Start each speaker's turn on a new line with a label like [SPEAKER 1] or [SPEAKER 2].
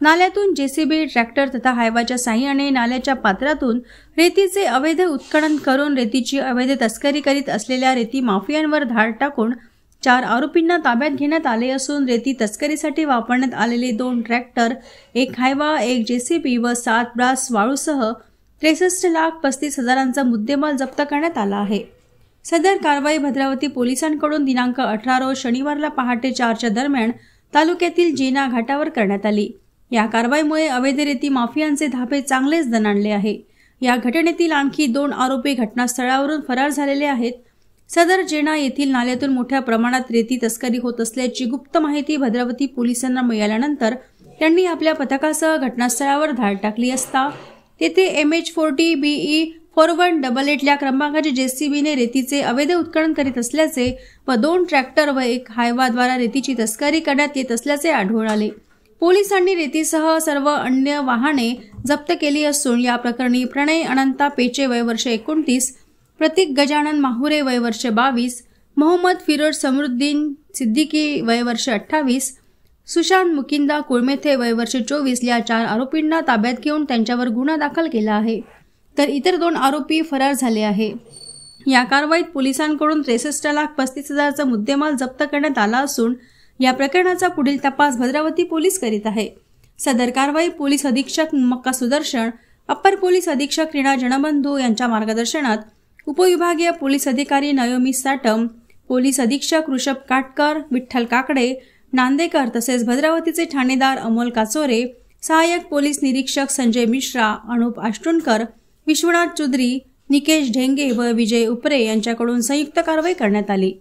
[SPEAKER 1] नाल्यातून JCB, tractor तथा हायवाच्या साहाय्याने नाल्याच्या पात्रातून रेतीचे अवैध उत्खनन करून रेतीची अवैध तस्करी करीत असलेल्या रेती माफियांवर धाड टाकून 4 आरोपींना ताब्यात घेण्यात आले असून रेती तस्करीसाठी वापरण्यात आलेले 2 ट्रॅक्टर, 1 हायवा, 1 जेसीबी व 7 ब्रास वाळूसह 63,35,000चा मुद्देमाल जप्त करण्यात आला आहे। सदर कारवाई भद्रावती पोलिसांकडून दिनांक 18 रोज शनिवारला पहाटे 4च्या दरम्यान तालुक्यातील जेना घाटावर करण्यात आली। या कारवाईमुळे अवैध रेती माफियांचे धाबे चांगलेच दणाणले आहे। या घटनेतील आणखी 2 आरोपी घटनास्थळावरून फरार झालेले आहेत। सदर जेना येथील नाल्यातून मोठ्या प्रमाणात रेती तस्करी होत असल्याची गुप्त माहिती भद्रावती पोलिसांना मिळाल्यानंतर त्यांनी आपल्या पथकासह घटनास्थळावर धाड टाकली असता तेथे MH40 BE 4188 या क्रमांकाचे जेसीबीने रेतीचे अवैध उत्खनन करीत असल्याचे व 2 ट्रॅक्टर व 1 हायवाद्वारा रेतीची तस्करी करण्यात येत असल्याचे आढळून आले। पोलिसांनी रेतीसह सर्व अन्य वाहने जप्त केली असून या प्रकरणी प्रणय अनंता पेचे वय वर्ष 29, प्रतीक गजानन माहुरे वय वर्ष 22, मोहम्मद फिरोज समरुद्दीन सिद्दीकी वय वर्ष 28, सुशांत मुकिंदा कुळमेथे वय वर्ष 24 या 4 आरोपींना ताब्यात घेऊन त्यांच्यावर गुन्हा दाखल केला आहे, तर इतर 2 आरोपी फरार झाले आहे। या कारवाईत पोलिसांकडून 63,35,000चा मुद्देमाल जप्त करण्यात आला असून या प्रकरणाचा पुढील तपास भद्रावती पोलीस करीत आहे। सदर कारवाई पोलीस अधीक्षक मक्का सुदर्शन, अप्पर पोलीस अधीक्षक रीना जनबंधू यांच्या मार्गदर्शनात उपविभागीय पोलीस अधिकारी नयोमी साटम, पोलीस अधीक्षक ऋषभ काटकर, विठ्ठल काकडे, नांदेकर तसेच भद्रावतीचे ठाणेदार अमोल काचोरे, सहाय्यक पोलीस निरीक्षक संजय मिश्रा, अनुप आष्टुनकर, विश्वनाथ चौधरी, निकेश ढेंगे व विजय उपरे यांच्याकडून संयुक्त कारवाई करण्यात आली।